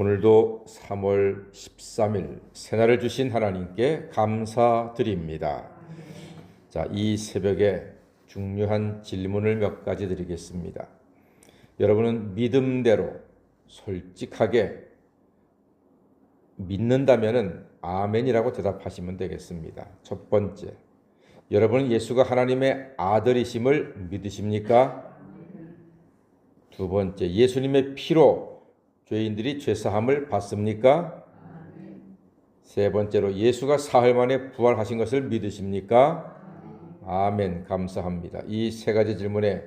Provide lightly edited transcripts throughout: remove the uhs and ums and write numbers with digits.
오늘도 3월 13일 새날을 주신 하나님께 감사드립니다. 자, 이 새벽에 중요한 질문을 몇 가지 드리겠습니다. 여러분은 믿음대로 솔직하게 믿는다면은 아멘이라고 대답하시면 되겠습니다. 첫 번째, 여러분은 예수가 하나님의 아들이심을 믿으십니까? 두 번째, 예수님의 피로 죄인들이 죄사함을 받습니까? 세 번째로, 예수가 사흘 만에 부활하신 것을 믿으십니까? 아멘. 감사합니다. 이 세 가지 질문에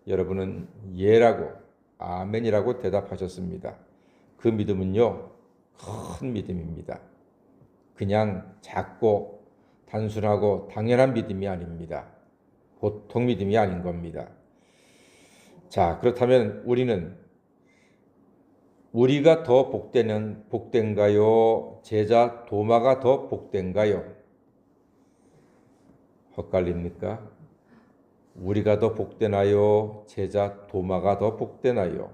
여러분은 예라고 아멘이라고 대답하셨습니다. 그 믿음은요, 큰 믿음입니다. 그냥 작고 단순하고 당연한 믿음이 아닙니다. 보통 믿음이 아닌 겁니다. 자, 그렇다면 우리가 더 복된가요? 제자 도마가 더 복된가요? 헛갈립니까? 우리가 더 복되나요? 제자 도마가 더 복되나요?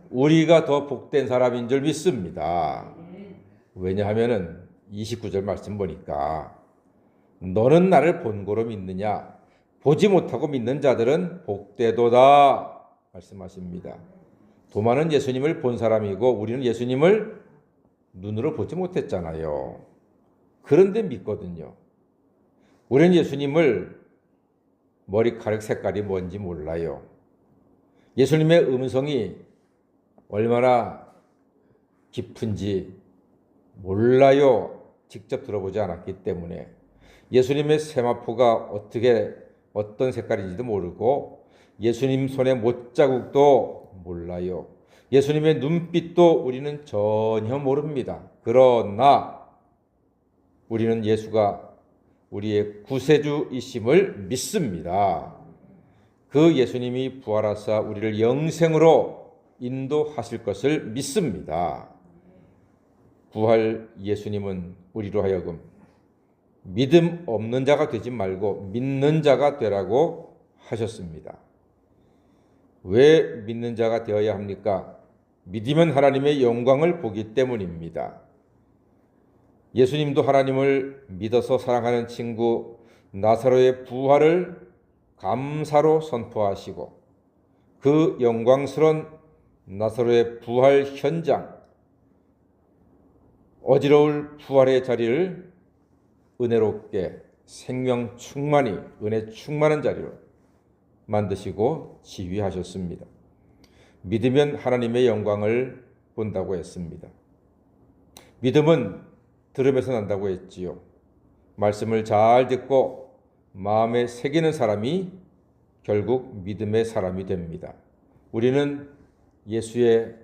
우리가 더 복된 사람인 줄 믿습니다. 왜냐하면 29절 말씀 보니까 너는 나를 본고로 믿느냐? 보지 못하고 믿는 자들은 복되도다 말씀하십니다. 도마는 예수님을 본 사람이고 우리는 예수님을 눈으로 보지 못했잖아요. 그런데 믿거든요. 우리는 예수님을 머리카락 색깔이 뭔지 몰라요. 예수님의 음성이 얼마나 깊은지 몰라요. 직접 들어보지 않았기 때문에. 예수님의 세마포가 어떤 색깔인지도 모르고 예수님 손의 못자국도 몰라요. 예수님의 눈빛도 우리는 전혀 모릅니다. 그러나 우리는 예수가 우리의 구세주이심을 믿습니다. 그 예수님이 부활하사 우리를 영생으로 인도하실 것을 믿습니다. 부활 예수님은 우리로 하여금 믿음 없는 자가 되지 말고 믿는 자가 되라고 하셨습니다. 왜 믿는 자가 되어야 합니까? 믿으면 하나님의 영광을 보기 때문입니다. 예수님도 하나님을 믿어서 사랑하는 친구 나사로의 부활을 감사로 선포하시고 그 영광스러운 나사로의 부활 현장, 어지러울 부활의 자리를 은혜롭게 생명 충만히 은혜 충만한 자리로 만드시고 지휘하셨습니다. 믿으면 하나님의 영광을 본다고 했습니다. 믿음은 들음에서 난다고 했지요. 말씀을 잘 듣고 마음에 새기는 사람이 결국 믿음의 사람이 됩니다. 우리는 예수의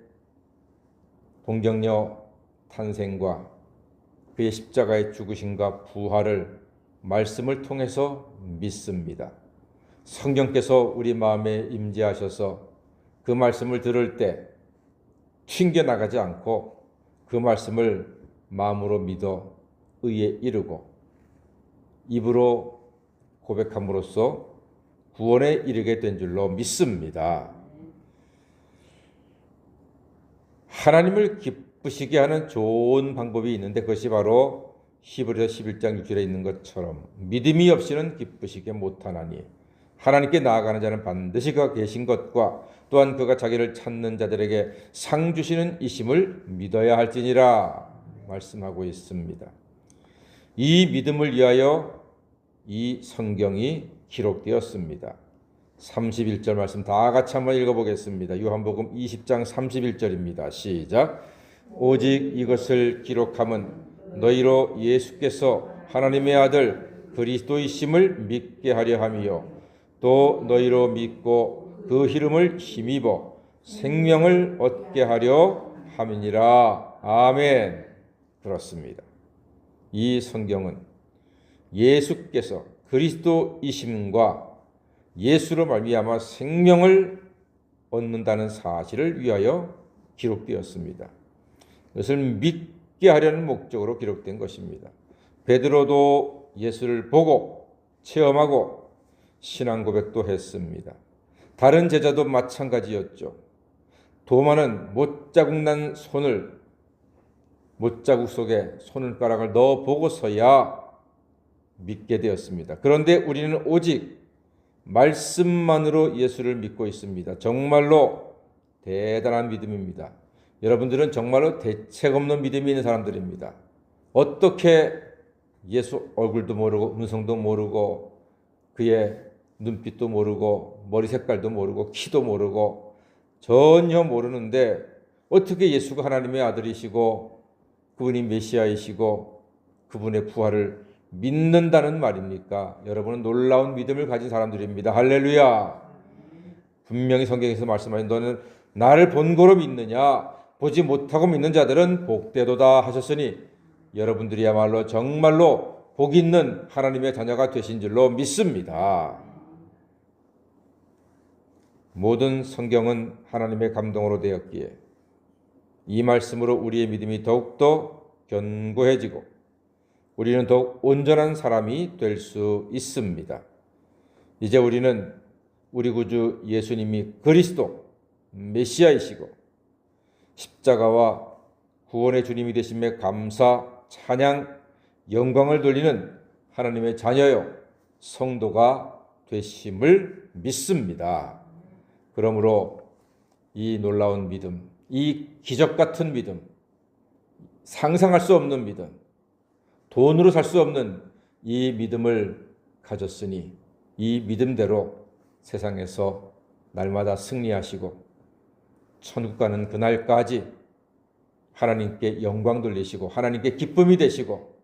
동정녀 탄생과 그의 십자가의 죽으심과 부활을 말씀을 통해서 믿습니다. 성령께서 우리 마음에 임재하셔서 그 말씀을 들을 때 튕겨나가지 않고 그 말씀을 마음으로 믿어 의에 이르고 입으로 고백함으로써 구원에 이르게 된 줄로 믿습니다. 하나님을 기쁘시게 하는 좋은 방법이 있는데 그것이 바로 히브리서 11장 6절에 있는 것처럼 믿음이 없이는 기쁘시게 못하나니 하나님께 나아가는 자는 반드시 그가 계신 것과 또한 그가 자기를 찾는 자들에게 상 주시는 이심을 믿어야 할지니라 말씀하고 있습니다. 이 믿음을 위하여 이 성경이 기록되었습니다. 31절 말씀 다 같이 한번 읽어보겠습니다. 요한복음 20장 31절입니다. 시작. 오직 이것을 기록함은 너희로 예수께서 하나님의 아들 그리스도이심을 믿게 하려 함이요 또 너희로 믿고 그 이름을 힘입어 생명을 얻게 하려 함이니라. 아멘. 그렇습니다. 이 성경은 예수께서 그리스도이심과 예수로 말미암아 생명을 얻는다는 사실을 위하여 기록되었습니다. 이것을 믿게 하려는 목적으로 기록된 것입니다. 베드로도 예수를 보고 체험하고 신앙 고백도 했습니다. 다른 제자도 마찬가지였죠. 도마는 못자국 난 손을 못자국 속에 손가락을 넣어 보고서야 믿게 되었습니다. 그런데 우리는 오직 말씀만으로 예수를 믿고 있습니다. 정말로 대단한 믿음입니다. 여러분들은 정말로 대책 없는 믿음이 있는 사람들입니다. 어떻게 예수 얼굴도 모르고 음성도 모르고 그의 눈빛도 모르고 머리 색깔도 모르고 키도 모르고 전혀 모르는데 어떻게 예수가 하나님의 아들이시고 그분이 메시아이시고 그분의 부활을 믿는다는 말입니까? 여러분은 놀라운 믿음을 가진 사람들입니다. 할렐루야. 분명히 성경에서 말씀하신 너는 나를 본고로 믿느냐 보지 못하고 믿는 자들은 복되도다 하셨으니 여러분들이야말로 정말로 복 있는 하나님의 자녀가 되신 줄로 믿습니다. 모든 성경은 하나님의 감동으로 되었기에 이 말씀으로 우리의 믿음이 더욱더 견고해지고 우리는 더욱 온전한 사람이 될 수 있습니다. 이제 우리는 우리 구주 예수님이 그리스도 메시아이시고 십자가와 구원의 주님이 되심에 감사, 찬양, 영광을 돌리는 하나님의 자녀요 성도가 되심을 믿습니다. 그러므로 이 놀라운 믿음, 이 기적 같은 믿음, 상상할 수 없는 믿음, 돈으로 살 수 없는 이 믿음을 가졌으니 이 믿음대로 세상에서 날마다 승리하시고 천국 가는 그날까지 하나님께 영광 돌리시고 하나님께 기쁨이 되시고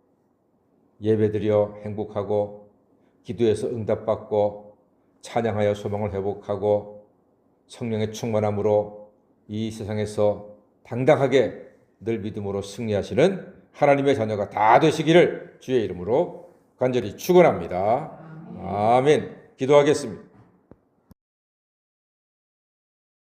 예배드려 행복하고 기도해서 응답받고 찬양하여 소망을 회복하고 성령의 충만함으로 이 세상에서 당당하게 늘 믿음으로 승리하시는 하나님의 자녀가 다 되시기를 주의 이름으로 간절히 축원합니다. 아멘. 기도하겠습니다.